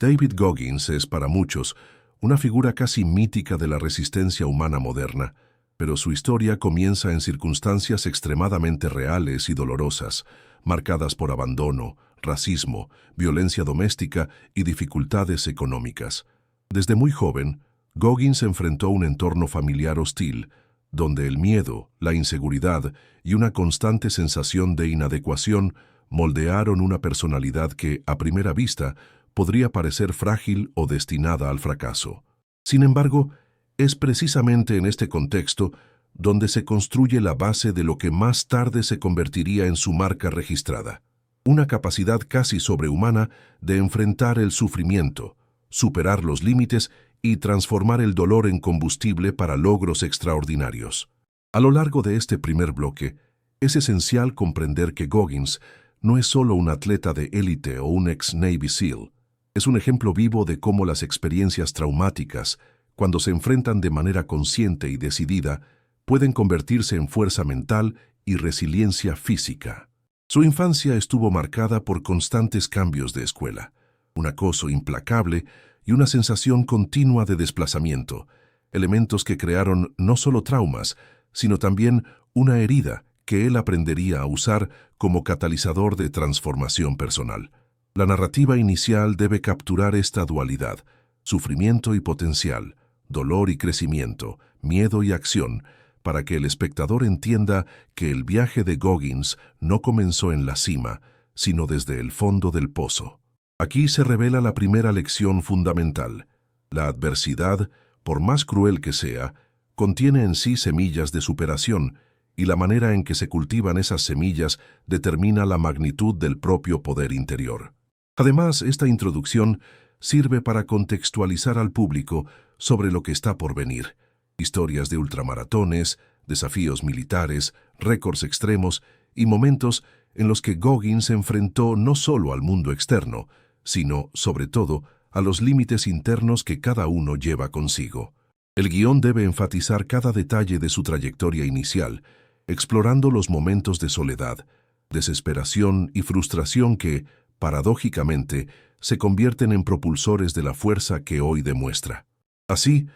David Goggins es, para muchos, una figura casi mítica de la resistencia humana moderna, pero su historia comienza en circunstancias extremadamente reales y dolorosas, marcadas por abandono, racismo, violencia doméstica y dificultades económicas. Desde muy joven, Goggins enfrentó un entorno familiar hostil, donde el miedo, la inseguridad y una constante sensación de inadecuación moldearon una personalidad que, a primera vista, podría parecer frágil o destinada al fracaso. Sin embargo, es precisamente en este contexto donde se construye la base de lo que más tarde se convertiría en su marca registrada, una capacidad casi sobrehumana de enfrentar el sufrimiento, superar los límites y transformar el dolor en combustible para logros extraordinarios. A lo largo de este primer bloque, es esencial comprender que Goggins no es solo un atleta de élite o un ex-Navy SEAL. Es un ejemplo vivo de cómo las experiencias traumáticas, cuando se enfrentan de manera consciente y decidida, pueden convertirse en fuerza mental y resiliencia física. Su infancia estuvo marcada por constantes cambios de escuela, un acoso implacable y una sensación continua de desplazamiento, elementos que crearon no solo traumas, sino también una herida que él aprendería a usar como catalizador de transformación personal. La narrativa inicial debe capturar esta dualidad, sufrimiento y potencial, dolor y crecimiento, miedo y acción, para que el espectador entienda que el viaje de Goggins no comenzó en la cima, sino desde el fondo del pozo. Aquí se revela la primera lección fundamental. La adversidad, por más cruel que sea, contiene en sí semillas de superación, y la manera en que se cultivan esas semillas determina la magnitud del propio poder interior. Además, esta introducción sirve para contextualizar al público sobre lo que está por venir. Historias de ultramaratones, desafíos militares, récords extremos y momentos en los que Goggins se enfrentó no solo al mundo externo, sino, sobre todo, a los límites internos que cada uno lleva consigo. El guión debe enfatizar cada detalle de su trayectoria inicial, explorando los momentos de soledad, desesperación y frustración que, paradójicamente, se convierten en propulsores de la fuerza que hoy demuestra. Así,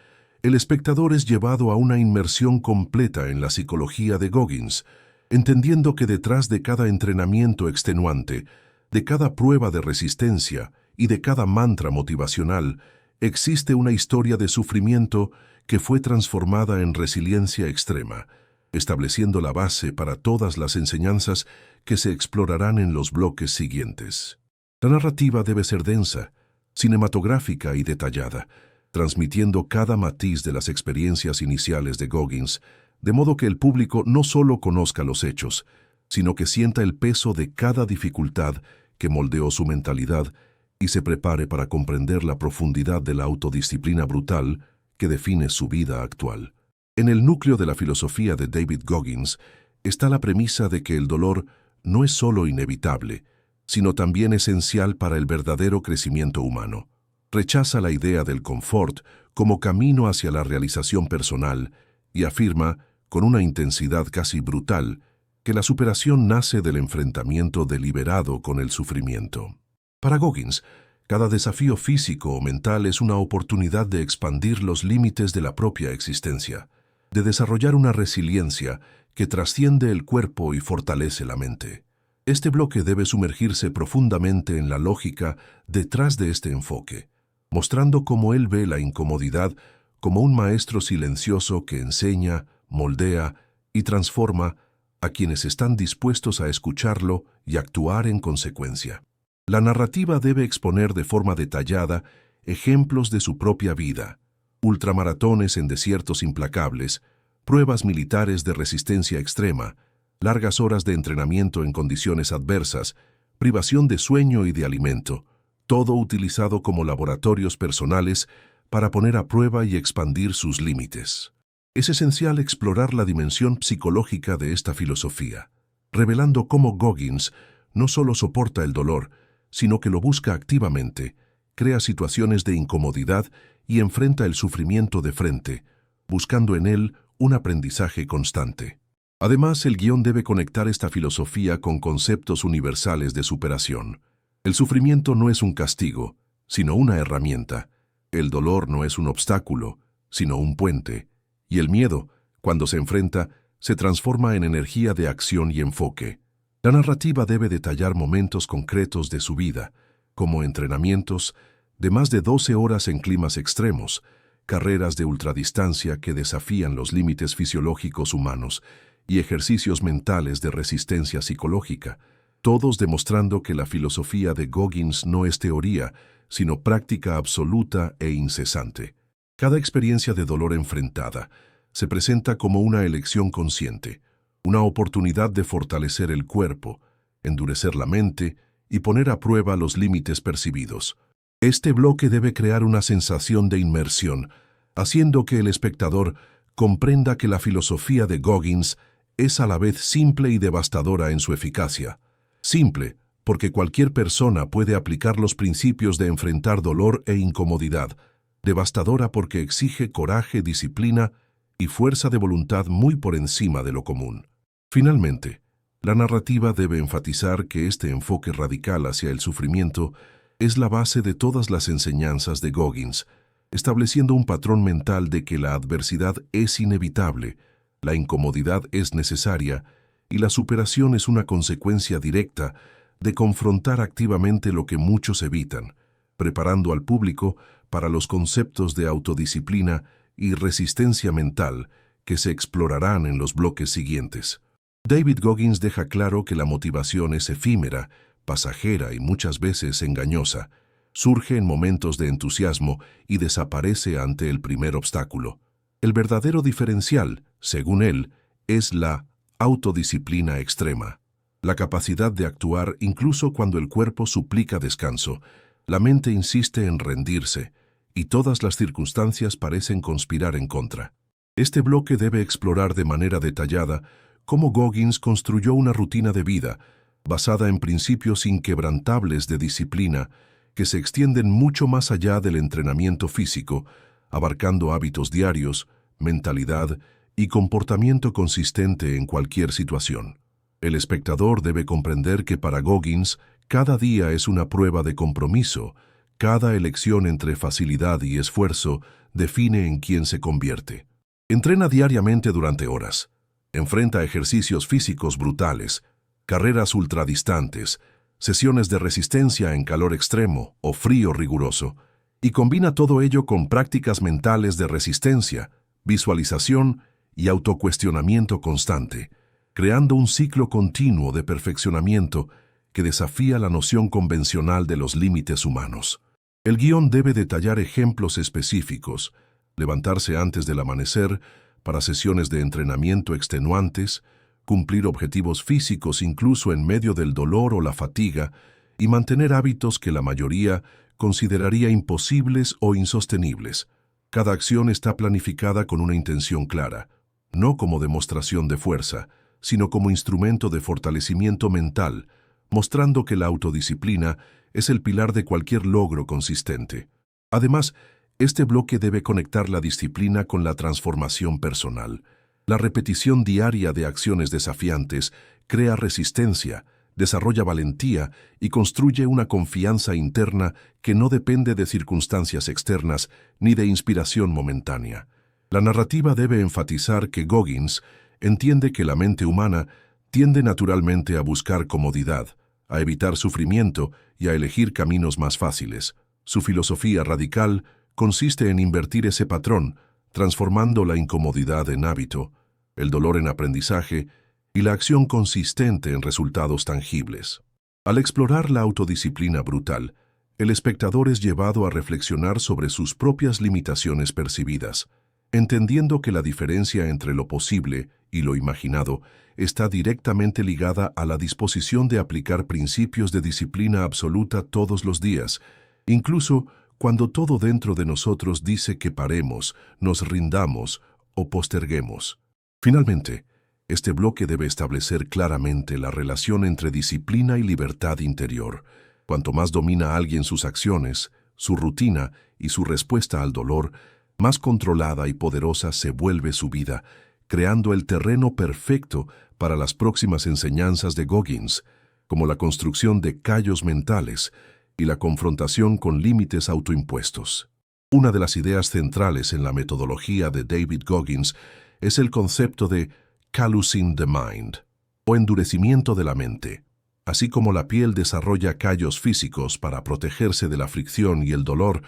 el espectador es llevado a una inmersión completa en la psicología de Goggins, entendiendo que detrás de cada entrenamiento extenuante, de cada prueba de resistencia y de cada mantra motivacional, existe una historia de sufrimiento que fue transformada en resiliencia extrema, estableciendo la base para todas las enseñanzas que se explorarán en los bloques siguientes. La narrativa debe ser densa, cinematográfica y detallada, transmitiendo cada matiz de las experiencias iniciales de Goggins, de modo que el público no solo conozca los hechos, sino que sienta el peso de cada dificultad que moldeó su mentalidad y se prepare para comprender la profundidad de la autodisciplina brutal que define su vida actual. En el núcleo de la filosofía de David Goggins está la premisa de que el dolor no es solo inevitable, sino también esencial para el verdadero crecimiento humano. Rechaza la idea del confort como camino hacia la realización personal y afirma, con una intensidad casi brutal, que la superación nace del enfrentamiento deliberado con el sufrimiento. Para Goggins, cada desafío físico o mental es una oportunidad de expandir los límites de la propia existencia, de desarrollar una resiliencia que trasciende el cuerpo y fortalece la mente. Este bloque debe sumergirse profundamente en la lógica detrás de este enfoque, mostrando cómo él ve la incomodidad como un maestro silencioso que enseña, moldea y transforma a quienes están dispuestos a escucharlo y actuar en consecuencia. La narrativa debe exponer de forma detallada ejemplos de su propia vida, ultramaratones en desiertos implacables, pruebas militares de resistencia extrema, largas horas de entrenamiento en condiciones adversas, privación de sueño y de alimento, todo utilizado como laboratorios personales para poner a prueba y expandir sus límites. Es esencial explorar la dimensión psicológica de esta filosofía, revelando cómo Goggins no solo soporta el dolor, sino que lo busca activamente, crea situaciones de incomodidad y enfrenta el sufrimiento de frente, buscando en él un aprendizaje constante. Además, el guión debe conectar esta filosofía con conceptos universales de superación. El sufrimiento no es un castigo, sino una herramienta. El dolor no es un obstáculo, sino un puente. Y el miedo, cuando se enfrenta, se transforma en energía de acción y enfoque. La narrativa debe detallar momentos concretos de su vida, como entrenamientos de más de 12 horas en climas extremos, carreras de ultradistancia que desafían los límites fisiológicos humanos y ejercicios mentales de resistencia psicológica, todos demostrando que la filosofía de Goggins no es teoría, sino práctica absoluta e incesante. Cada experiencia de dolor enfrentada se presenta como una elección consciente, una oportunidad de fortalecer el cuerpo, endurecer la mente y poner a prueba los límites percibidos. Este bloque debe crear una sensación de inmersión, haciendo que el espectador comprenda que la filosofía de Goggins es a la vez simple y devastadora en su eficacia. Simple, porque cualquier persona puede aplicar los principios de enfrentar dolor e incomodidad. Devastadora porque exige coraje, disciplina y fuerza de voluntad muy por encima de lo común. Finalmente, la narrativa debe enfatizar que este enfoque radical hacia el sufrimiento es la base de todas las enseñanzas de Goggins, estableciendo un patrón mental de que la adversidad es inevitable, la incomodidad es necesaria y la superación es una consecuencia directa de confrontar activamente lo que muchos evitan, preparando al público para los conceptos de autodisciplina y resistencia mental que se explorarán en los bloques siguientes. David Goggins deja claro que la motivación es efímera, pasajera y muchas veces engañosa. Surge en momentos de entusiasmo y desaparece ante el primer obstáculo. El verdadero diferencial, según él, es la autodisciplina extrema. La capacidad de actuar incluso cuando el cuerpo suplica descanso, la mente insiste en rendirse, y todas las circunstancias parecen conspirar en contra. Este bloque debe explorar de manera detallada cómo Goggins construyó una rutina de vida basada en principios inquebrantables de disciplina que se extienden mucho más allá del entrenamiento físico, abarcando hábitos diarios, mentalidad y comportamiento consistente en cualquier situación. El espectador debe comprender que para Goggins, cada día es una prueba de compromiso, cada elección entre facilidad y esfuerzo define en quién se convierte. Entrena diariamente durante horas, enfrenta ejercicios físicos brutales, carreras ultradistantes, sesiones de resistencia en calor extremo o frío riguroso, y combina todo ello con prácticas mentales de resistencia, visualización y autocuestionamiento constante, creando un ciclo continuo de perfeccionamiento que desafía la noción convencional de los límites humanos. El guión debe detallar ejemplos específicos, levantarse antes del amanecer para sesiones de entrenamiento extenuantes, cumplir objetivos físicos incluso en medio del dolor o la fatiga y mantener hábitos que la mayoría consideraría imposibles o insostenibles. Cada acción está planificada con una intención clara, no como demostración de fuerza, sino como instrumento de fortalecimiento mental, mostrando que la autodisciplina es el pilar de cualquier logro consistente. Además, este bloque debe conectar la disciplina con la transformación personal. La repetición diaria de acciones desafiantes crea resistencia, desarrolla valentía y construye una confianza interna que no depende de circunstancias externas ni de inspiración momentánea. La narrativa debe enfatizar que Goggins entiende que la mente humana tiende naturalmente a buscar comodidad, a evitar sufrimiento y a elegir caminos más fáciles. Su filosofía radical consiste en invertir ese patrón, transformando la incomodidad en hábito, el dolor en aprendizaje y la acción consistente en resultados tangibles. Al explorar la autodisciplina brutal, el espectador es llevado a reflexionar sobre sus propias limitaciones percibidas, entendiendo que la diferencia entre lo posible y lo imaginado está directamente ligada a la disposición de aplicar principios de disciplina absoluta todos los días, incluso cuando todo dentro de nosotros dice que paremos, nos rindamos o posterguemos. Finalmente, este bloque debe establecer claramente la relación entre disciplina y libertad interior. Cuanto más domina alguien sus acciones, su rutina y su respuesta al dolor, más controlada y poderosa se vuelve su vida, creando el terreno perfecto para las próximas enseñanzas de Goggins, como la construcción de callos mentales y la confrontación con límites autoimpuestos. Una de las ideas centrales en la metodología de David Goggins es el concepto de callousing the mind, o endurecimiento de la mente. Así como la piel desarrolla callos físicos para protegerse de la fricción y el dolor,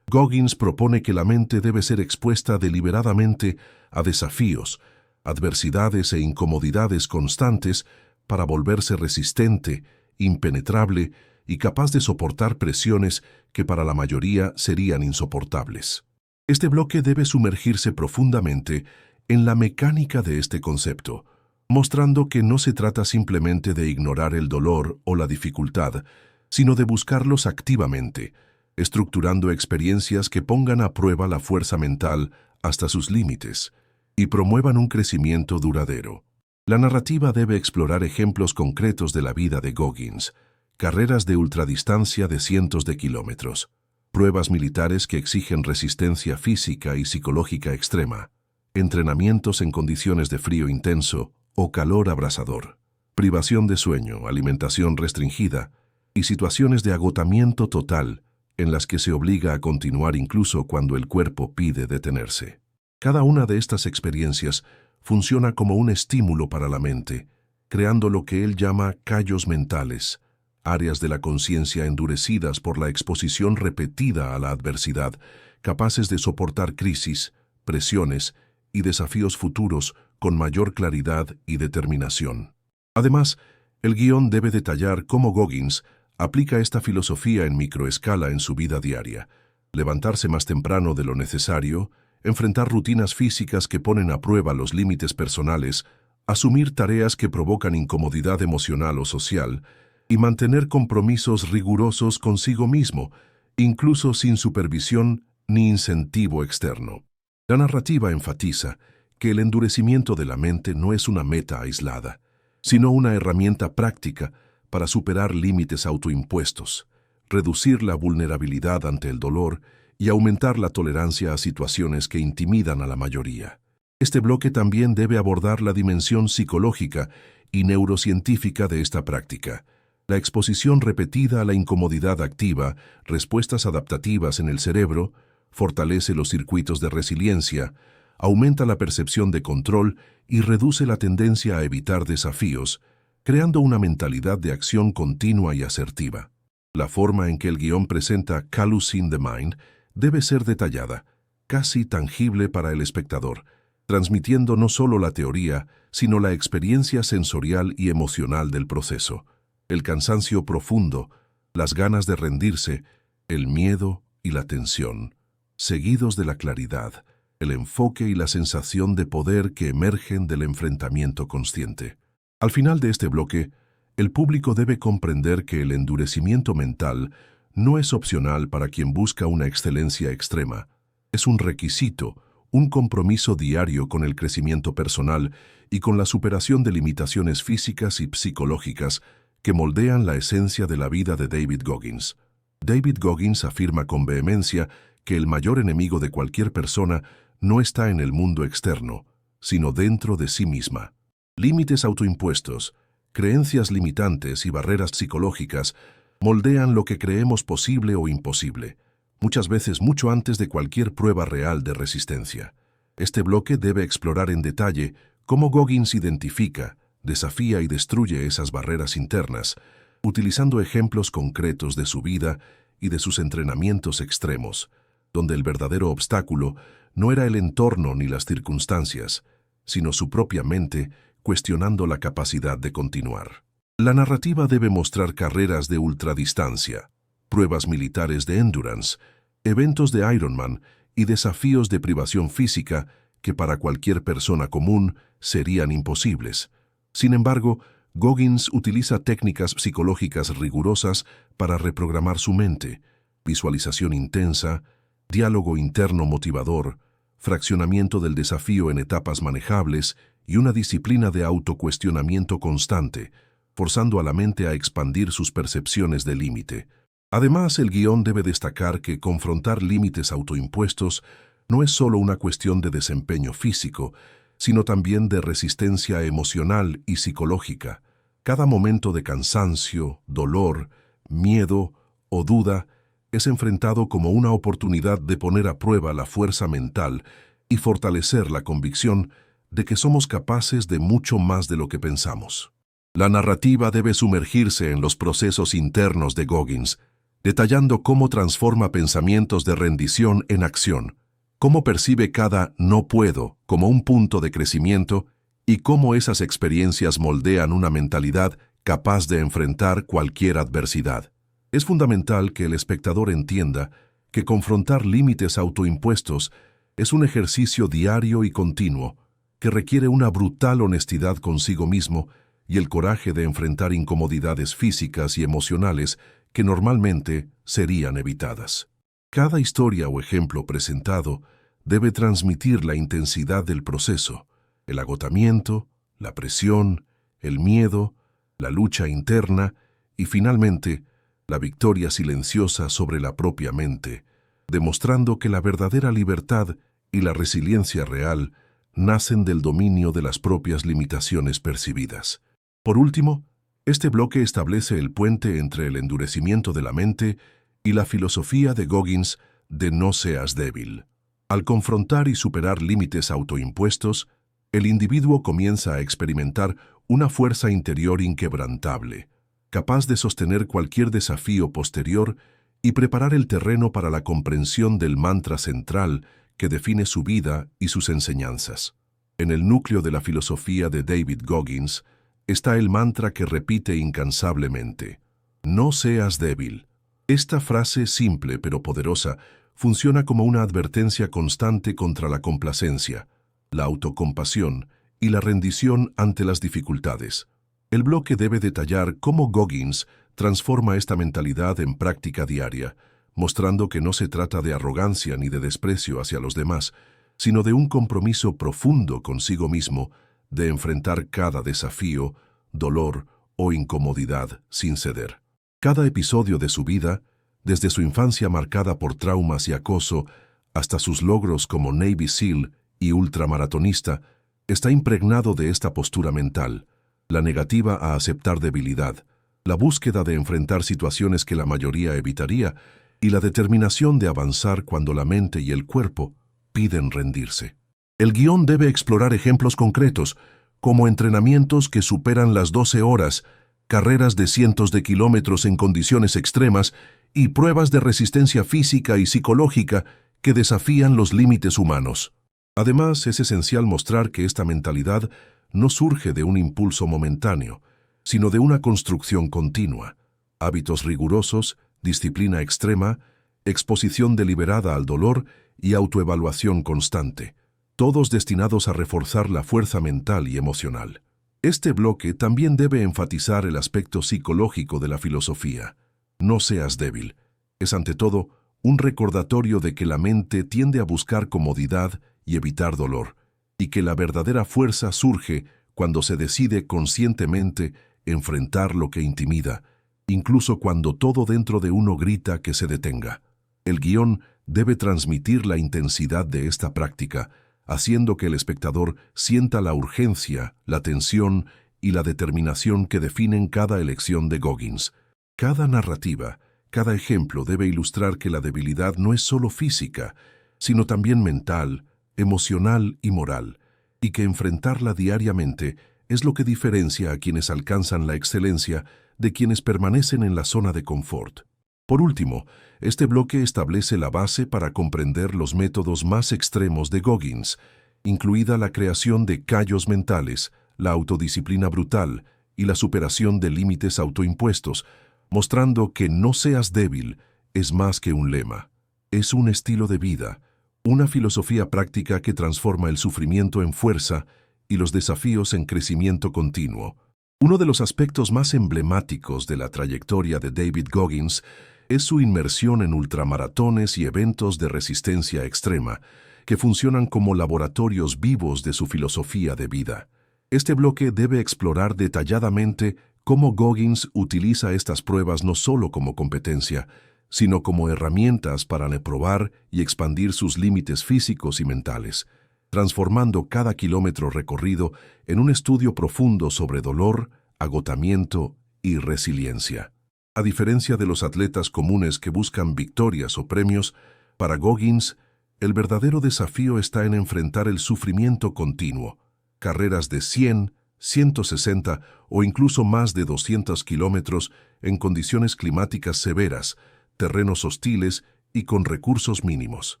Goggins propone que la mente debe ser expuesta deliberadamente a desafíos, adversidades e incomodidades constantes para volverse resistente, impenetrable y capaz de soportar presiones que para la mayoría serían insoportables. Este bloque debe sumergirse profundamente en la mecánica de este concepto, mostrando que no se trata simplemente de ignorar el dolor o la dificultad, sino de buscarlos activamente, estructurando experiencias que pongan a prueba la fuerza mental hasta sus límites y promuevan un crecimiento duradero. La narrativa debe explorar ejemplos concretos de la vida de Goggins, carreras de ultradistancia de cientos de kilómetros, pruebas militares que exigen resistencia física y psicológica extrema, entrenamientos en condiciones de frío intenso o calor abrasador, privación de sueño, alimentación restringida y situaciones de agotamiento total en las que se obliga a continuar incluso cuando el cuerpo pide detenerse. Cada una de estas experiencias funciona como un estímulo para la mente, creando lo que él llama callos mentales, áreas de la conciencia endurecidas por la exposición repetida a la adversidad, capaces de soportar crisis, presiones y desafíos futuros con mayor claridad y determinación. Además, el guión debe detallar cómo Goggins aplica esta filosofía en microescala en su vida diaria: levantarse más temprano de lo necesario, enfrentar rutinas físicas que ponen a prueba los límites personales, asumir tareas que provocan incomodidad emocional o social, y mantener compromisos rigurosos consigo mismo, incluso sin supervisión ni incentivo externo. La narrativa enfatiza que el endurecimiento de la mente no es una meta aislada, sino una herramienta práctica para superar límites autoimpuestos, reducir la vulnerabilidad ante el dolor y aumentar la tolerancia a situaciones que intimidan a la mayoría. Este bloque también debe abordar la dimensión psicológica y neurocientífica de esta práctica. La exposición repetida a la incomodidad activa respuestas adaptativas en el cerebro, fortalece los circuitos de resiliencia, aumenta la percepción de control y reduce la tendencia a evitar desafíos, creando una mentalidad de acción continua y asertiva. La forma en que el guión presenta callousing the mind debe ser detallada, casi tangible para el espectador, transmitiendo no solo la teoría, sino la experiencia sensorial y emocional del proceso. El cansancio profundo, las ganas de rendirse, el miedo y la tensión, seguidos de la claridad, el enfoque y la sensación de poder que emergen del enfrentamiento consciente. Al final de este bloque, el público debe comprender que el endurecimiento mental no es opcional para quien busca una excelencia extrema. Es un requisito, un compromiso diario con el crecimiento personal y con la superación de limitaciones físicas y psicológicas que moldean la esencia de la vida de David Goggins. David Goggins afirma con vehemencia que el mayor enemigo de cualquier persona no está en el mundo externo, sino dentro de sí misma. Límites autoimpuestos, creencias limitantes y barreras psicológicas moldean lo que creemos posible o imposible, muchas veces mucho antes de cualquier prueba real de resistencia. Este bloque debe explorar en detalle cómo Goggins identifica, desafía y destruye esas barreras internas, utilizando ejemplos concretos de su vida y de sus entrenamientos extremos, donde el verdadero obstáculo no era el entorno ni las circunstancias, sino su propia mente cuestionando la capacidad de continuar. La narrativa debe mostrar carreras de ultradistancia, pruebas militares de endurance, eventos de Ironman y desafíos de privación física que para cualquier persona común serían imposibles. Sin embargo, Goggins utiliza técnicas psicológicas rigurosas para reprogramar su mente: visualización intensa, diálogo interno motivador, fraccionamiento del desafío en etapas manejables y una disciplina de autocuestionamiento constante, forzando a la mente a expandir sus percepciones de límite. Además, el guión debe destacar que confrontar límites autoimpuestos no es solo una cuestión de desempeño físico, sino también de resistencia emocional y psicológica. Cada momento de cansancio, dolor, miedo o duda es enfrentado como una oportunidad de poner a prueba la fuerza mental y fortalecer la convicción de que somos capaces de mucho más de lo que pensamos. La narrativa debe sumergirse en los procesos internos de Goggins, detallando cómo transforma pensamientos de rendición en acción, cómo percibe cada "no puedo" como un punto de crecimiento y cómo esas experiencias moldean una mentalidad capaz de enfrentar cualquier adversidad. Es fundamental que el espectador entienda que confrontar límites autoimpuestos es un ejercicio diario y continuo que requiere una brutal honestidad consigo mismo y el coraje de enfrentar incomodidades físicas y emocionales que normalmente serían evitadas. Cada historia o ejemplo presentado debe transmitir la intensidad del proceso, el agotamiento, la presión, el miedo, la lucha interna y, finalmente, la victoria silenciosa sobre la propia mente, demostrando que la verdadera libertad y la resiliencia real nacen del dominio de las propias limitaciones percibidas. Por último, este bloque establece el puente entre el endurecimiento de la mente y la filosofía de Goggins de no seas débil. Al confrontar y superar límites autoimpuestos, el individuo comienza a experimentar una fuerza interior inquebrantable, capaz de sostener cualquier desafío posterior y preparar el terreno para la comprensión del mantra central que define su vida y sus enseñanzas. En el núcleo de la filosofía de David Goggins está el mantra que repite incansablemente: no seas débil. Esta frase simple pero poderosa funciona como una advertencia constante contra la complacencia, la autocompasión y la rendición ante las dificultades. El bloque debe detallar cómo Goggins transforma esta mentalidad en práctica diaria, mostrando que no se trata de arrogancia ni de desprecio hacia los demás, sino de un compromiso profundo consigo mismo de enfrentar cada desafío, dolor o incomodidad sin ceder. Cada episodio de su vida, desde su infancia marcada por traumas y acoso hasta sus logros como Navy SEAL y ultramaratonista, está impregnado de esta postura mental: la negativa a aceptar debilidad, la búsqueda de enfrentar situaciones que la mayoría evitaría y la determinación de avanzar cuando la mente y el cuerpo piden rendirse. El guión debe explorar ejemplos concretos, como entrenamientos que superan las 12 horas, carreras de cientos de kilómetros en condiciones extremas y pruebas de resistencia física y psicológica que desafían los límites humanos. Además, es esencial mostrar que esta mentalidad no surge de un impulso momentáneo, sino de una construcción continua: hábitos rigurosos, disciplina extrema, exposición deliberada al dolor y autoevaluación constante, todos destinados a reforzar la fuerza mental y emocional. Este bloque también debe enfatizar el aspecto psicológico de la filosofía. No seas débil es, ante todo, un recordatorio de que la mente tiende a buscar comodidad y evitar dolor, y que la verdadera fuerza surge cuando se decide conscientemente enfrentar lo que intimida, incluso cuando todo dentro de uno grita que se detenga. El guión debe transmitir la intensidad de esta práctica, haciendo que el espectador sienta la urgencia, la tensión y la determinación que definen cada elección de Goggins. Cada narrativa, cada ejemplo debe ilustrar que la debilidad no es solo física, sino también mental, emocional y moral, y que enfrentarla diariamente es lo que diferencia a quienes alcanzan la excelencia de quienes permanecen en la zona de confort. Por último, este bloque establece la base para comprender los métodos más extremos de Goggins, incluida la creación de callos mentales, la autodisciplina brutal y la superación de límites autoimpuestos, mostrando que no seas débil es más que un lema. Es un estilo de vida, una filosofía práctica que transforma el sufrimiento en fuerza y los desafíos en crecimiento continuo. Uno de los aspectos más emblemáticos de la trayectoria de David Goggins es su inmersión en ultramaratones y eventos de resistencia extrema, que funcionan como laboratorios vivos de su filosofía de vida. Este bloque debe explorar detalladamente cómo Goggins utiliza estas pruebas no solo como competencia, sino como herramientas para probar y expandir sus límites físicos y mentales, transformando cada kilómetro recorrido en un estudio profundo sobre dolor, agotamiento y resiliencia. A diferencia de los atletas comunes que buscan victorias o premios, para Goggins, el verdadero desafío está en enfrentar el sufrimiento continuo. Carreras de 100, 160 o incluso más de 200 kilómetros en condiciones climáticas severas, terrenos hostiles y con recursos mínimos.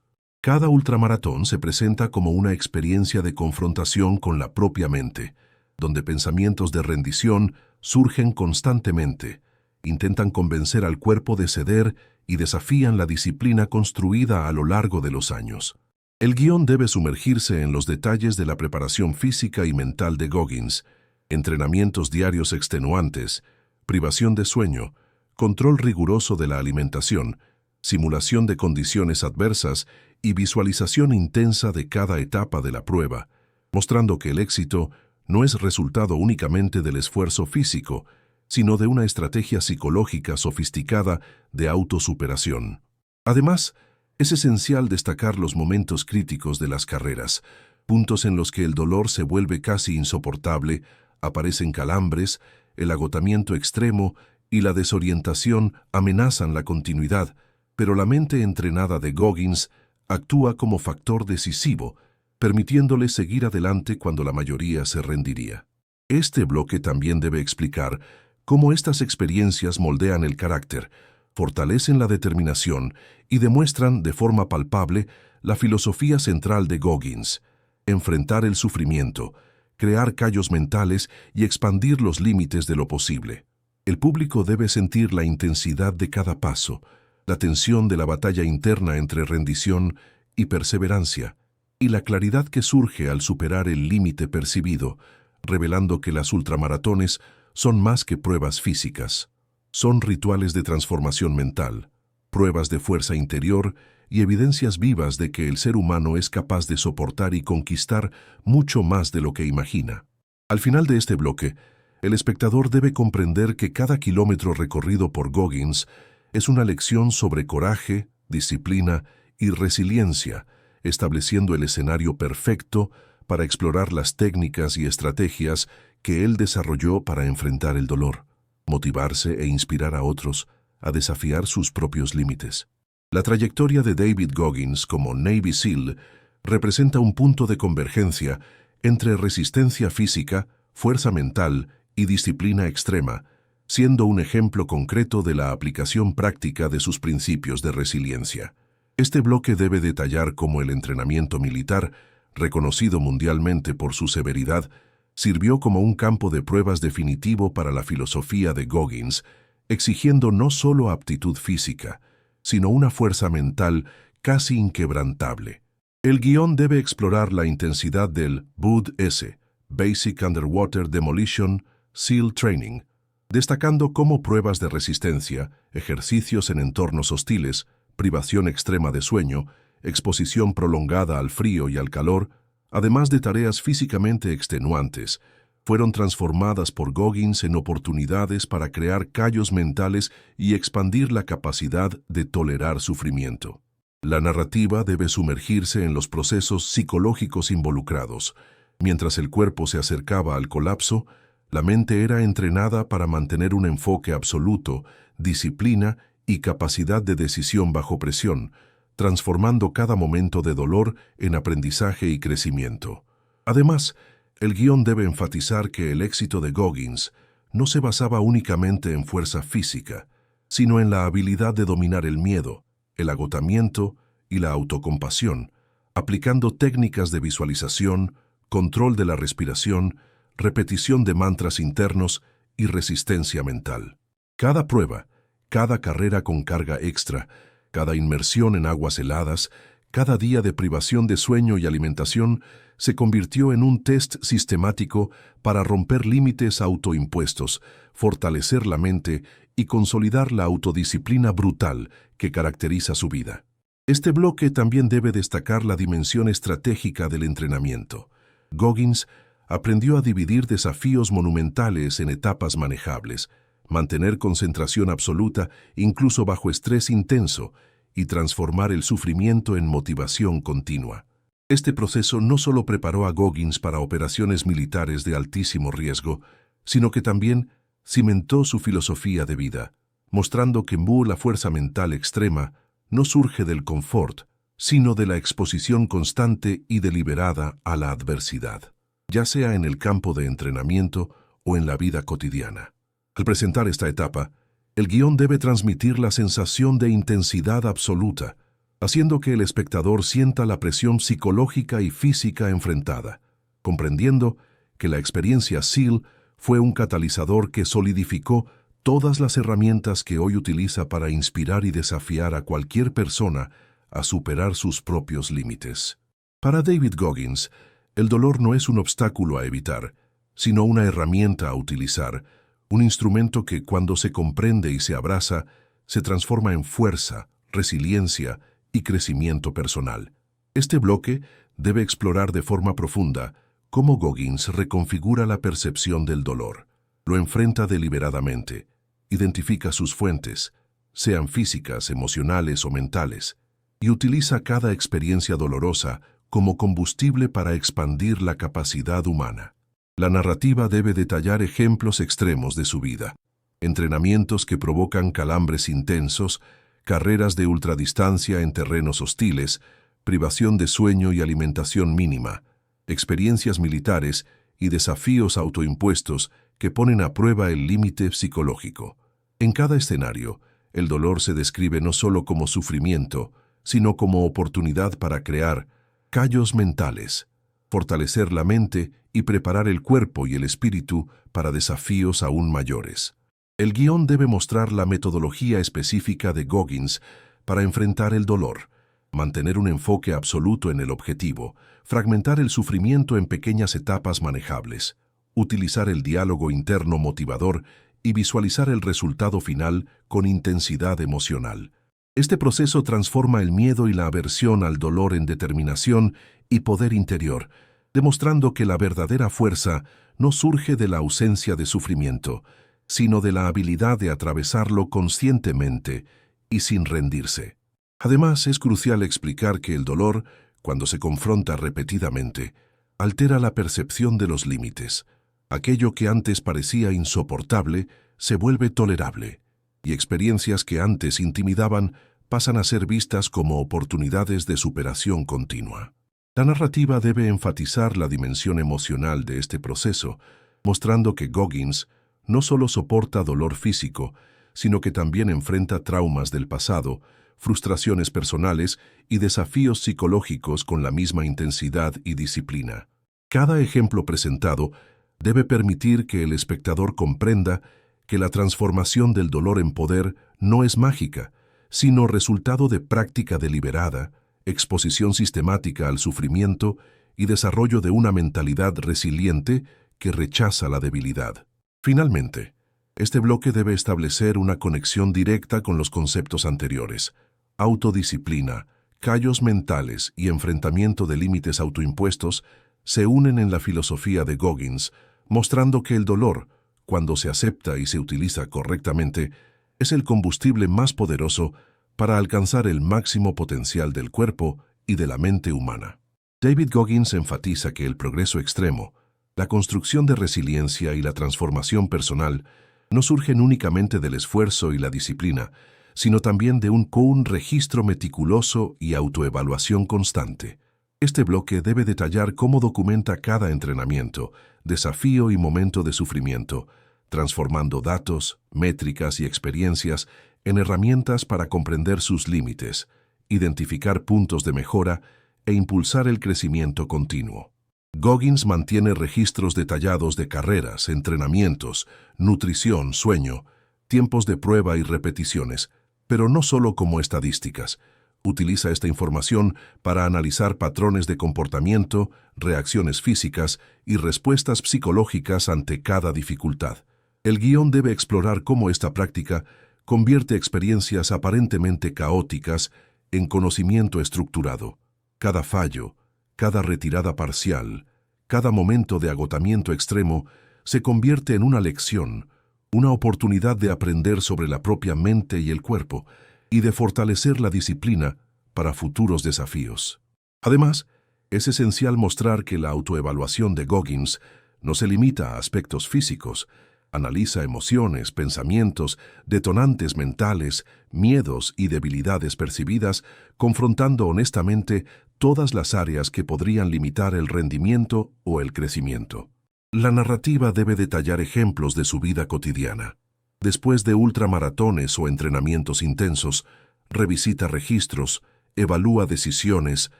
Cada ultramaratón se presenta como una experiencia de confrontación con la propia mente, donde pensamientos de rendición surgen constantemente, intentan convencer al cuerpo de ceder y desafían la disciplina construida a lo largo de los años. El guión debe sumergirse en los detalles de la preparación física y mental de Goggins, entrenamientos diarios extenuantes, privación de sueño, control riguroso de la alimentación, simulación de condiciones adversas y visualización intensa de cada etapa de la prueba, mostrando que el éxito no es resultado únicamente del esfuerzo físico, sino de una estrategia psicológica sofisticada de autosuperación. Además, es esencial destacar los momentos críticos de las carreras, puntos en los que el dolor se vuelve casi insoportable, aparecen calambres, el agotamiento extremo y la desorientación amenazan la continuidad, pero la mente entrenada de Goggins actúa como factor decisivo, permitiéndole seguir adelante cuando la mayoría se rendiría. Este bloque también debe explicar cómo estas experiencias moldean el carácter, fortalecen la determinación y demuestran de forma palpable la filosofía central de Goggins: enfrentar el sufrimiento, crear callos mentales y expandir los límites de lo posible. El público debe sentir la intensidad de cada paso, la tensión de la batalla interna entre rendición y perseverancia, y la claridad que surge al superar el límite percibido, revelando que las ultramaratones son más que pruebas físicas. Son rituales de transformación mental, pruebas de fuerza interior y evidencias vivas de que el ser humano es capaz de soportar y conquistar mucho más de lo que imagina. Al final de este bloque, el espectador debe comprender que cada kilómetro recorrido por Goggins es una lección sobre coraje, disciplina y resiliencia, estableciendo el escenario perfecto para explorar las técnicas y estrategias que él desarrolló para enfrentar el dolor, motivarse e inspirar a otros a desafiar sus propios límites. La trayectoria de David Goggins como Navy SEAL representa un punto de convergencia entre resistencia física, fuerza mental y disciplina extrema, siendo un ejemplo concreto de la aplicación práctica de sus principios de resiliencia. Este bloque debe detallar cómo el entrenamiento militar, reconocido mundialmente por su severidad, sirvió como un campo de pruebas definitivo para la filosofía de Goggins, exigiendo no solo aptitud física, sino una fuerza mental casi inquebrantable. El guión debe explorar la intensidad del BUD-S, Basic Underwater Demolition SEAL Training, destacando cómo pruebas de resistencia, ejercicios en entornos hostiles, privación extrema de sueño, exposición prolongada al frío y al calor, además de tareas físicamente extenuantes, fueron transformadas por Goggins en oportunidades para crear callos mentales y expandir la capacidad de tolerar sufrimiento. La narrativa debe sumergirse en los procesos psicológicos involucrados. Mientras el cuerpo se acercaba al colapso, la mente era entrenada para mantener un enfoque absoluto, disciplina y capacidad de decisión bajo presión, transformando cada momento de dolor en aprendizaje y crecimiento. Además, el guión debe enfatizar que el éxito de Goggins no se basaba únicamente en fuerza física, sino en la habilidad de dominar el miedo, el agotamiento y la autocompasión, aplicando técnicas de visualización, control de la respiración, repetición de mantras internos y resistencia mental. Cada prueba, cada carrera con carga extra, cada inmersión en aguas heladas, cada día de privación de sueño y alimentación se convirtió en un test sistemático para romper límites autoimpuestos, fortalecer la mente y consolidar la autodisciplina brutal que caracteriza su vida. Este bloque también debe destacar la dimensión estratégica del entrenamiento. Goggins aprendió a dividir desafíos monumentales en etapas manejables, mantener concentración absoluta incluso bajo estrés intenso y transformar el sufrimiento en motivación continua. Este proceso no solo preparó a Goggins para operaciones militares de altísimo riesgo, sino que también cimentó su filosofía de vida: mostrando que la fuerza mental extrema no surge del confort, sino de la exposición constante y deliberada a la adversidad, ya sea en el campo de entrenamiento o en la vida cotidiana. Al presentar esta etapa, el guión debe transmitir la sensación de intensidad absoluta, haciendo que el espectador sienta la presión psicológica y física enfrentada, comprendiendo que la experiencia SEAL fue un catalizador que solidificó todas las herramientas que hoy utiliza para inspirar y desafiar a cualquier persona a superar sus propios límites. Para David Goggins, el dolor no es un obstáculo a evitar, sino una herramienta a utilizar, un instrumento que, cuando se comprende y se abraza, se transforma en fuerza, resiliencia y crecimiento personal. Este bloque debe explorar de forma profunda cómo Goggins reconfigura la percepción del dolor, lo enfrenta deliberadamente, identifica sus fuentes, sean físicas, emocionales o mentales, y utiliza cada experiencia dolorosa como combustible para expandir la capacidad humana. La narrativa debe detallar ejemplos extremos de su vida, entrenamientos que provocan calambres intensos, carreras de ultradistancia en terrenos hostiles, privación de sueño y alimentación mínima, experiencias militares y desafíos autoimpuestos que ponen a prueba el límite psicológico. En cada escenario, el dolor se describe no solo como sufrimiento, sino como oportunidad para crear callos mentales, fortalecer la mente y preparar el cuerpo y el espíritu para desafíos aún mayores. El guión debe mostrar la metodología específica de Goggins para enfrentar el dolor, mantener un enfoque absoluto en el objetivo, fragmentar el sufrimiento en pequeñas etapas manejables, utilizar el diálogo interno motivador y visualizar el resultado final con intensidad emocional. Este proceso transforma el miedo y la aversión al dolor en determinación y poder interior, demostrando que la verdadera fuerza no surge de la ausencia de sufrimiento, sino de la habilidad de atravesarlo conscientemente y sin rendirse. Además, es crucial explicar que el dolor, cuando se confronta repetidamente, altera la percepción de los límites. Aquello que antes parecía insoportable se vuelve tolerable, y experiencias que antes intimidaban pasan a ser vistas como oportunidades de superación continua. La narrativa debe enfatizar la dimensión emocional de este proceso, mostrando que Goggins no solo soporta dolor físico, sino que también enfrenta traumas del pasado, frustraciones personales y desafíos psicológicos con la misma intensidad y disciplina. Cada ejemplo presentado debe permitir que el espectador comprenda que la transformación del dolor en poder no es mágica, sino resultado de práctica deliberada, exposición sistemática al sufrimiento y desarrollo de una mentalidad resiliente que rechaza la debilidad. Finalmente, este bloque debe establecer una conexión directa con los conceptos anteriores: autodisciplina, callos mentales y enfrentamiento de límites autoimpuestos se unen en la filosofía de Goggins, mostrando que el dolor, cuando se acepta y se utiliza correctamente, es el combustible más poderoso para alcanzar el máximo potencial del cuerpo y de la mente humana. David Goggins enfatiza que el progreso extremo, la construcción de resiliencia y la transformación personal no surgen únicamente del esfuerzo y la disciplina, sino también de un registro meticuloso y autoevaluación constante. Este bloque debe detallar cómo documenta cada entrenamiento, desafío y momento de sufrimiento, transformando datos, métricas y experiencias en herramientas para comprender sus límites, identificar puntos de mejora e impulsar el crecimiento continuo. Goggins mantiene registros detallados de carreras, entrenamientos, nutrición, sueño, tiempos de prueba y repeticiones, pero no solo como estadísticas. Utiliza esta información para analizar patrones de comportamiento, reacciones físicas y respuestas psicológicas ante cada dificultad. El guión debe explorar cómo esta práctica convierte experiencias aparentemente caóticas en conocimiento estructurado. Cada fallo, cada retirada parcial, cada momento de agotamiento extremo se convierte en una lección, una oportunidad de aprender sobre la propia mente y el cuerpo, y de fortalecer la disciplina para futuros desafíos. Además, es esencial mostrar que la autoevaluación de Goggins no se limita a aspectos físicos. Analiza emociones, pensamientos, detonantes mentales, miedos y debilidades percibidas, confrontando honestamente todas las áreas que podrían limitar el rendimiento o el crecimiento. La narrativa debe detallar ejemplos de su vida cotidiana. Después de ultramaratones o entrenamientos intensos, revisita registros, evalúa decisiones,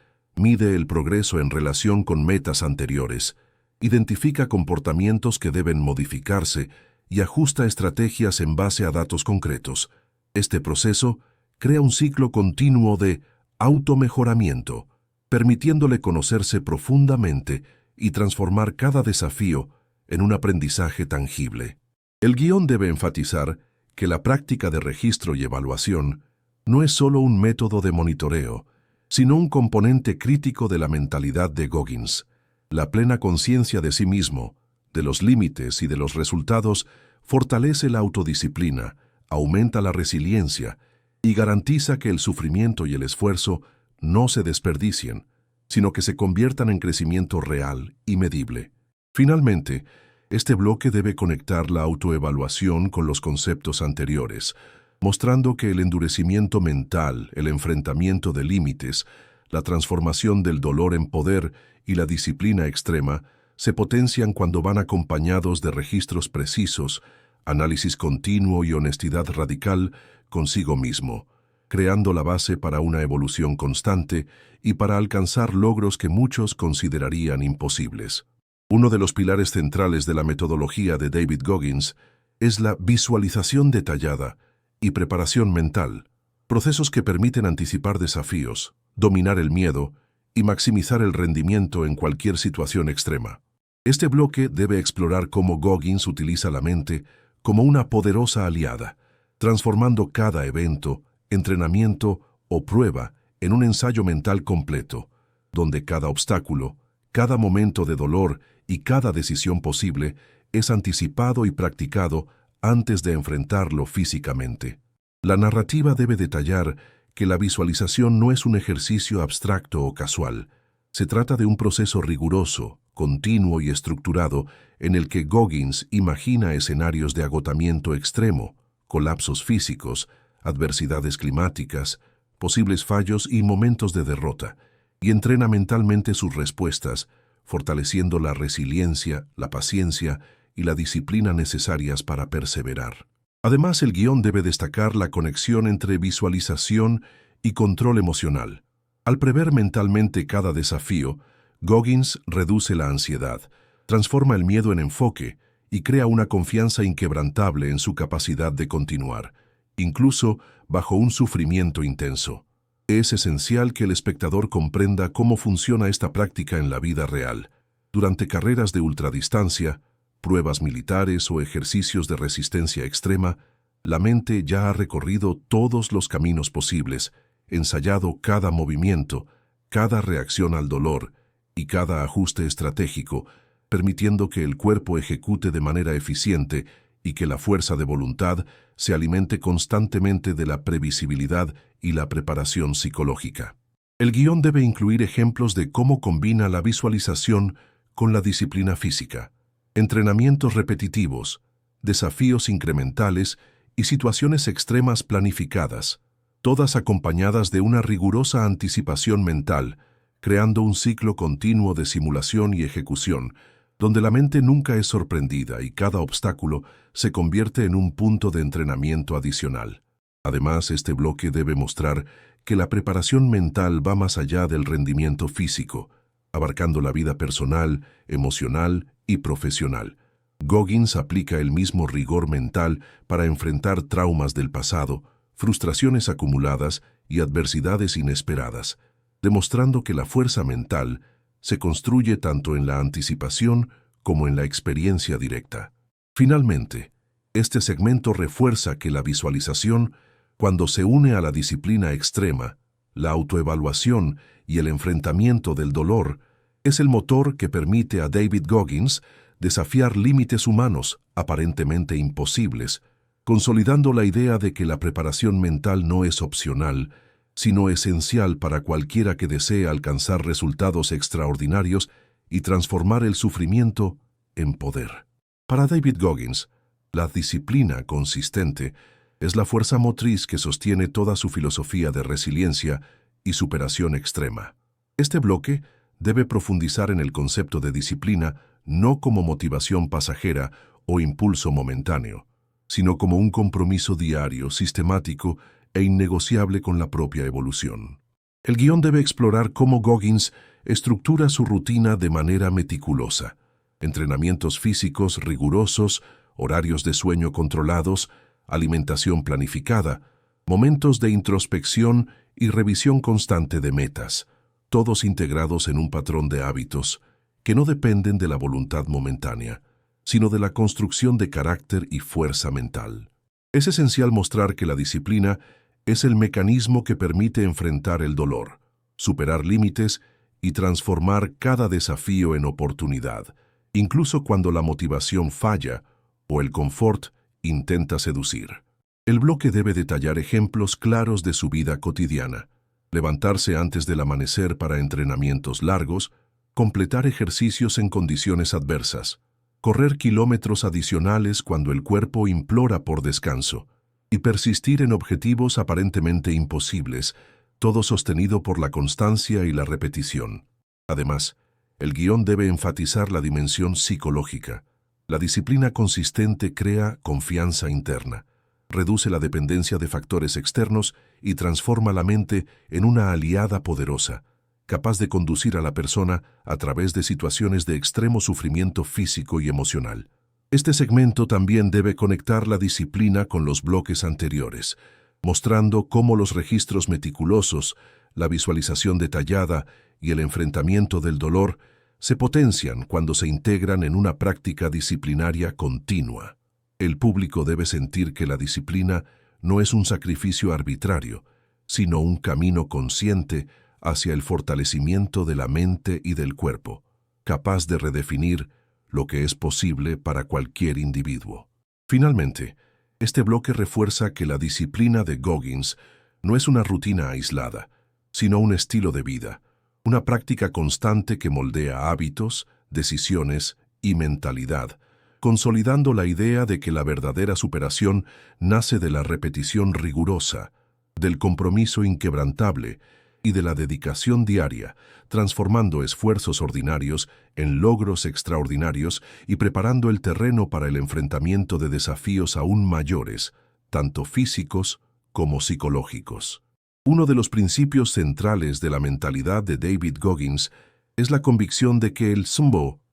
mide el progreso en relación con metas anteriores, identifica comportamientos que deben modificarse y ajusta estrategias en base a datos concretos. Este proceso crea un ciclo continuo de automejoramiento, permitiéndole conocerse profundamente y transformar cada desafío en un aprendizaje tangible. El guión debe enfatizar que la práctica de registro y evaluación no es solo un método de monitoreo, sino un componente crítico de la mentalidad de Goggins. La plena conciencia de sí mismo, de los límites y de los resultados, fortalece la autodisciplina, aumenta la resiliencia y garantiza que el sufrimiento y el esfuerzo no se desperdicien, sino que se conviertan en crecimiento real y medible. Finalmente, este bloque debe conectar la autoevaluación con los conceptos anteriores, mostrando que el endurecimiento mental, el enfrentamiento de límites, la transformación del dolor en poder y la disciplina extrema se potencian cuando van acompañados de registros precisos, análisis continuo y honestidad radical consigo mismo, creando la base para una evolución constante y para alcanzar logros que muchos considerarían imposibles. Uno de los pilares centrales de la metodología de David Goggins es la visualización detallada y preparación mental, procesos que permiten anticipar desafíos, dominar el miedo y maximizar el rendimiento en cualquier situación extrema. Este bloque debe explorar cómo Goggins utiliza la mente como una poderosa aliada, transformando cada evento, entrenamiento o prueba en un ensayo mental completo, donde cada obstáculo, cada momento de dolor y cada decisión posible es anticipado y practicado antes de enfrentarlo físicamente. La narrativa debe detallar que la visualización no es un ejercicio abstracto o casual. Se trata de un proceso riguroso, continuo y estructurado en el que Goggins imagina escenarios de agotamiento extremo, colapsos físicos, adversidades climáticas, posibles fallos y momentos de derrota, y entrena mentalmente sus respuestas, fortaleciendo la resiliencia, la paciencia y la disciplina necesarias para perseverar. Además, el guión debe destacar la conexión entre visualización y control emocional. Al prever mentalmente cada desafío, Goggins reduce la ansiedad, transforma el miedo en enfoque y crea una confianza inquebrantable en su capacidad de continuar, incluso bajo un sufrimiento intenso. Es esencial que el espectador comprenda cómo funciona esta práctica en la vida real. Durante carreras de ultradistancia, pruebas militares o ejercicios de resistencia extrema, la mente ya ha recorrido todos los caminos posibles, ensayado cada movimiento, cada reacción al dolor y cada ajuste estratégico, permitiendo que el cuerpo ejecute de manera eficiente y que la fuerza de voluntad se alimente constantemente de la previsibilidad y la preparación psicológica. El guión debe incluir ejemplos de cómo combina la visualización con la disciplina física, entrenamientos repetitivos, desafíos incrementales y situaciones extremas planificadas, todas acompañadas de una rigurosa anticipación mental, creando un ciclo continuo de simulación y ejecución, donde la mente nunca es sorprendida y cada obstáculo se convierte en un punto de entrenamiento adicional. Además, este bloque debe mostrar que la preparación mental va más allá del rendimiento físico, abarcando la vida personal, emocional y profesional. Goggins aplica el mismo rigor mental para enfrentar traumas del pasado, frustraciones acumuladas y adversidades inesperadas, demostrando que la fuerza mental se construye tanto en la anticipación como en la experiencia directa. Finalmente, este segmento refuerza que la visualización, cuando se une a la disciplina extrema, la autoevaluación y el enfrentamiento del dolor, es el motor que permite a David Goggins desafiar límites humanos aparentemente imposibles, consolidando la idea de que la preparación mental no es opcional, sino esencial para cualquiera que desee alcanzar resultados extraordinarios y transformar el sufrimiento en poder. Para David Goggins, La disciplina consistente es la fuerza motriz que sostiene toda su filosofía de resiliencia y superación extrema. Este bloque debe profundizar en el concepto de disciplina no como motivación pasajera o impulso momentáneo, sino como un compromiso diario, sistemático e innegociable con la propia evolución. El guión debe explorar cómo Goggins estructura su rutina de manera meticulosa. Entrenamientos físicos rigurosos, horarios de sueño controlados, alimentación planificada, momentos de introspección y revisión constante de metas, todos integrados en un patrón de hábitos que no dependen de la voluntad momentánea, sino de la construcción de carácter y fuerza mental. Es esencial mostrar que la disciplina es el mecanismo que permite enfrentar el dolor, superar límites y transformar cada desafío en oportunidad, incluso cuando la motivación falla o el confort intenta seducir. El bloque debe detallar ejemplos claros de su vida cotidiana: levantarse antes del amanecer para entrenamientos largos, completar ejercicios en condiciones adversas, correr kilómetros adicionales cuando el cuerpo implora por descanso, y persistir en objetivos aparentemente imposibles, todo sostenido por la constancia y la repetición. Además, el guión debe enfatizar la dimensión psicológica. La disciplina consistente crea confianza interna, reduce la dependencia de factores externos y transforma la mente en una aliada poderosa, capaz de conducir a la persona a través de situaciones de extremo sufrimiento físico y emocional. Este segmento también debe conectar la disciplina con los bloques anteriores, mostrando cómo los registros meticulosos, la visualización detallada y el enfrentamiento del dolor se potencian cuando se integran en una práctica disciplinaria continua. El público debe sentir que la disciplina no es un sacrificio arbitrario, sino un camino consciente hacia el fortalecimiento de la mente y del cuerpo, capaz de redefinir lo que es posible para cualquier individuo. Finalmente, este bloque refuerza que la disciplina de Goggins no es una rutina aislada, sino un estilo de vida, una práctica constante que moldea hábitos, decisiones y mentalidad, consolidando la idea de que la verdadera superación nace de la repetición rigurosa, del compromiso inquebrantable y de la dedicación diaria, transformando esfuerzos ordinarios en logros extraordinarios y preparando el terreno para el enfrentamiento de desafíos aún mayores, tanto físicos como psicológicos. Uno de los principios centrales de la mentalidad de David Goggins es la convicción de que el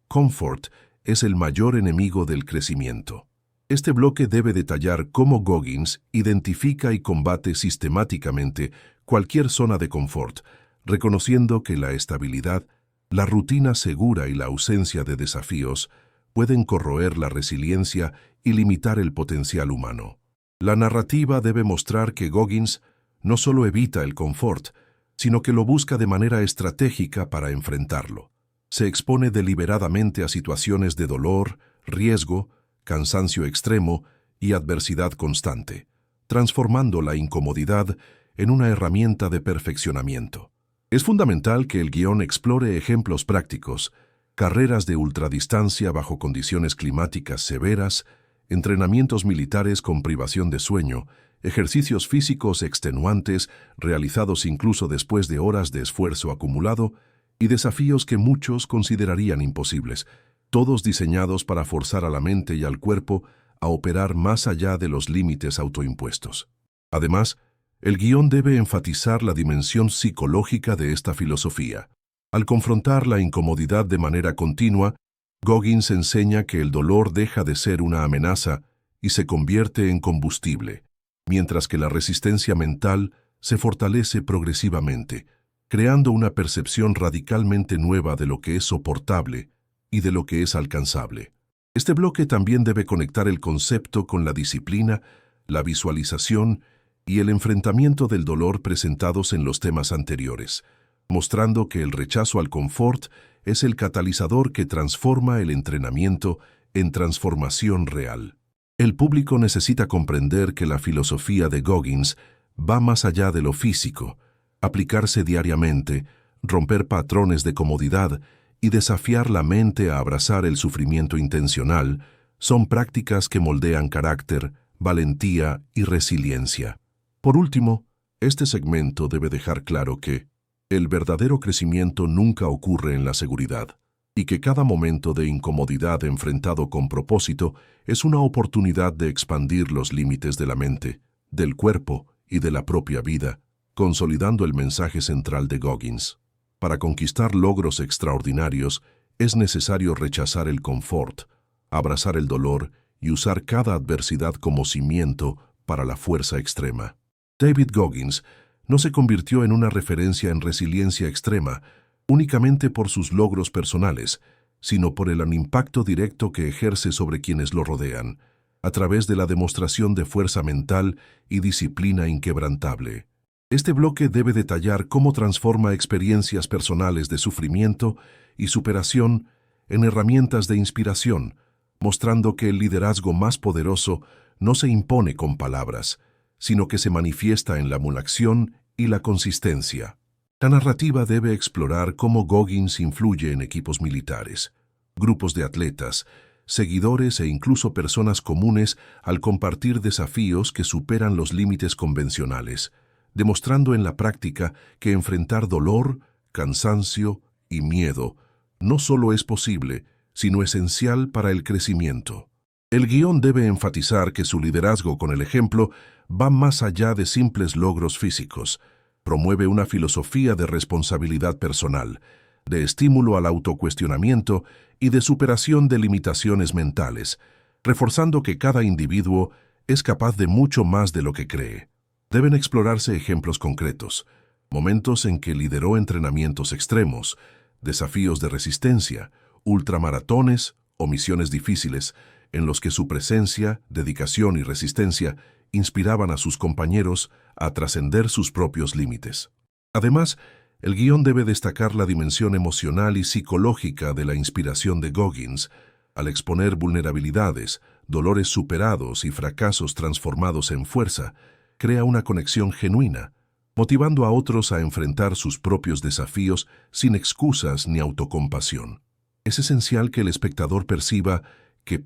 comfort es el mayor enemigo del crecimiento. Este bloque debe detallar cómo Goggins identifica y combate sistemáticamente cualquier zona de confort, reconociendo que la estabilidad, la rutina segura y la ausencia de desafíos pueden corroer la resiliencia y limitar el potencial humano. La narrativa debe mostrar que Goggins no solo evita el confort, sino que lo busca de manera estratégica para enfrentarlo. Se expone deliberadamente a situaciones de dolor, riesgo, cansancio extremo y adversidad constante, transformando la incomodidad en una herramienta de perfeccionamiento. Es fundamental que el guión explore ejemplos prácticos, carreras de ultradistancia bajo condiciones climáticas severas, entrenamientos militares con privación de sueño, ejercicios físicos extenuantes realizados incluso después de horas de esfuerzo acumulado y desafíos que muchos considerarían imposibles, todos diseñados para forzar a la mente y al cuerpo a operar más allá de los límites autoimpuestos. Además, el guión debe enfatizar la dimensión psicológica de esta filosofía. Al confrontar la incomodidad de manera continua, Goggins enseña que el dolor deja de ser una amenaza y se convierte en combustible, mientras que la resistencia mental se fortalece progresivamente, creando una percepción radicalmente nueva de lo que es soportable y de lo que es alcanzable. Este bloque también debe conectar el concepto con la disciplina, la visualización y el enfrentamiento del dolor presentados en los temas anteriores, mostrando que el rechazo al confort es el catalizador que transforma el entrenamiento en transformación real. El público necesita comprender que la filosofía de Goggins va más allá de lo físico, aplicarse diariamente, romper patrones de comodidad y desafiar la mente a abrazar el sufrimiento intencional, Son prácticas que moldean carácter, valentía y resiliencia. Por último, este segmento debe dejar claro que el verdadero crecimiento nunca ocurre en la seguridad, y que cada momento de incomodidad enfrentado con propósito es una oportunidad de expandir los límites de la mente, del cuerpo y de la propia vida, consolidando el mensaje central de Goggins. Para conquistar logros extraordinarios, es necesario rechazar el confort, abrazar el dolor y usar cada adversidad como cimiento para la fuerza extrema. David Goggins no se convirtió en una referencia en resiliencia extrema únicamente por sus logros personales, sino por el impacto directo que ejerce sobre quienes lo rodean, a través de la demostración de fuerza mental y disciplina inquebrantable. Este bloque debe detallar cómo transforma experiencias personales de sufrimiento y superación en herramientas de inspiración, mostrando que el liderazgo más poderoso no se impone con palabras, sino que se manifiesta en la acción y la consistencia. La narrativa debe explorar cómo Goggins influye en equipos militares, grupos de atletas, seguidores e incluso personas comunes al compartir desafíos que superan los límites convencionales, demostrando en la práctica que enfrentar dolor, cansancio y miedo no solo es posible, sino esencial para el crecimiento. El guión debe enfatizar que su liderazgo con el ejemplo va más allá de simples logros físicos. Promueve una filosofía de responsabilidad personal, de estímulo al autocuestionamiento y de superación de limitaciones mentales, reforzando que cada individuo es capaz de mucho más de lo que cree. Deben explorarse ejemplos concretos, momentos en que lideró entrenamientos extremos, desafíos de resistencia, ultramaratones o misiones difíciles, en los que su presencia, dedicación y resistencia inspiraban a sus compañeros a trascender sus propios límites. Además, el guión debe destacar la dimensión emocional y psicológica de la inspiración de Goggins, al exponer vulnerabilidades, dolores superados y fracasos transformados en fuerza, crea una conexión genuina, motivando a otros a enfrentar sus propios desafíos sin excusas ni autocompasión. Es esencial que el espectador perciba que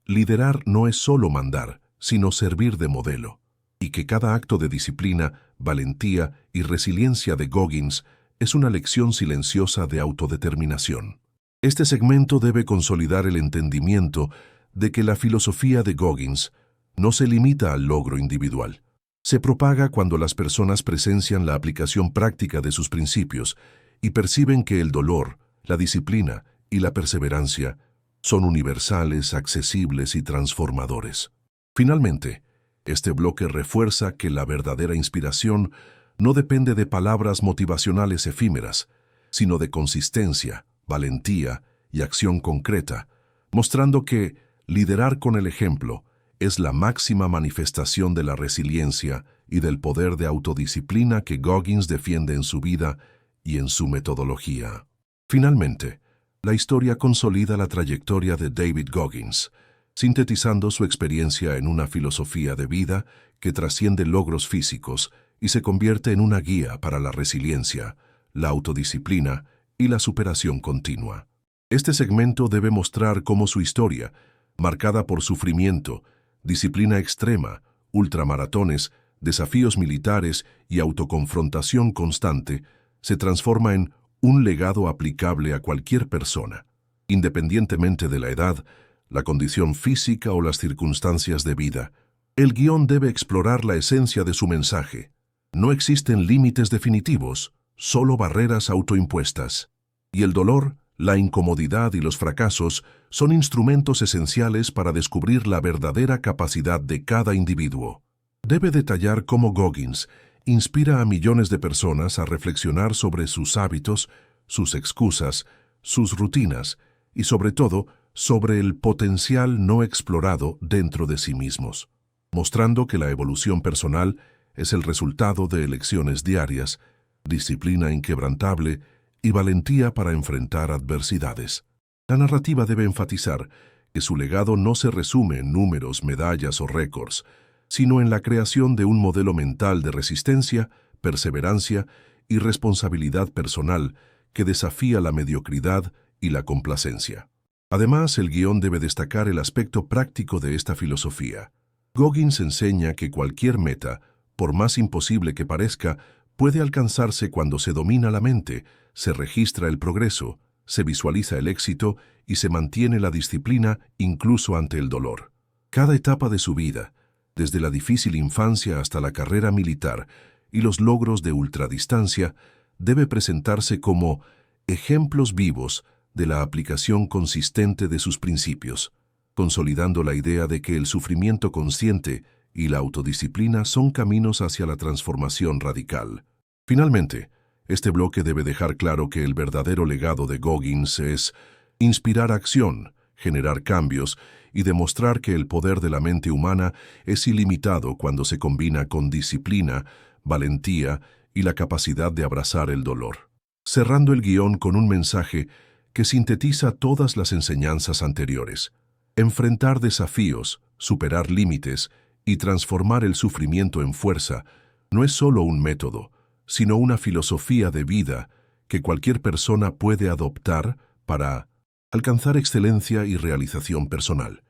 liderar no es solo mandar, sino servir de modelo, y que cada acto de disciplina, valentía y resiliencia de Goggins es una lección silenciosa de autodeterminación. Este segmento debe consolidar el entendimiento de que la filosofía de Goggins no se limita al logro individual. Se propaga cuando las personas presencian la aplicación práctica de sus principios y perciben que el dolor, la disciplina y la perseverancia son universales, accesibles y transformadores. Finalmente, este bloque refuerza que la verdadera inspiración no depende de palabras motivacionales efímeras, sino de consistencia, valentía y acción concreta, mostrando que liderar con el ejemplo es la máxima manifestación de la resiliencia y del poder de autodisciplina que Goggins defiende en su vida y en su metodología. Finalmente, la historia consolida la trayectoria de David Goggins, sintetizando su experiencia en una filosofía de vida que trasciende logros físicos y se convierte en una guía para la resiliencia, la autodisciplina y la superación continua. Este segmento debe mostrar cómo su historia, marcada por sufrimiento, disciplina extrema, ultramaratones, desafíos militares y autoconfrontación constante, se transforma en un legado aplicable a cualquier persona, independientemente de la edad, la condición física o las circunstancias de vida. El guión debe explorar la esencia de su mensaje. No existen límites definitivos, solo barreras autoimpuestas. Y el dolor, la incomodidad y los fracasos son instrumentos esenciales para descubrir la verdadera capacidad de cada individuo. Debe detallar cómo Goggins inspira a millones de personas a reflexionar sobre sus hábitos, sus excusas, sus rutinas y, sobre todo, sobre el potencial no explorado dentro de sí mismos, mostrando que la evolución personal es el resultado de elecciones diarias, disciplina inquebrantable y valentía para enfrentar adversidades. La narrativa debe enfatizar que su legado no se resume en números, medallas o récords, sino en la creación de un modelo mental de resistencia, perseverancia y responsabilidad personal que desafía la mediocridad y la complacencia. Además, el guión debe destacar el aspecto práctico de esta filosofía. Goggins enseña que cualquier meta, por más imposible que parezca, puede alcanzarse cuando se domina la mente, se registra el progreso, se visualiza el éxito y se mantiene la disciplina incluso ante el dolor. Cada etapa de su vida, desde la difícil infancia hasta la carrera militar y los logros de ultradistancia, debe presentarse como ejemplos vivos de la aplicación consistente de sus principios, consolidando la idea de que el sufrimiento consciente y la autodisciplina son caminos hacia la transformación radical. Finalmente, este bloque debe dejar claro que el verdadero legado de Goggins es inspirar acción, generar cambios y demostrar que el poder de la mente humana es ilimitado cuando se combina con disciplina, valentía y la capacidad de abrazar el dolor. Cerrando el guión con un mensaje que sintetiza todas las enseñanzas anteriores. Enfrentar desafíos, superar límites y transformar el sufrimiento en fuerza no es solo un método, sino una filosofía de vida que cualquier persona puede adoptar para alcanzar excelencia y realización personal.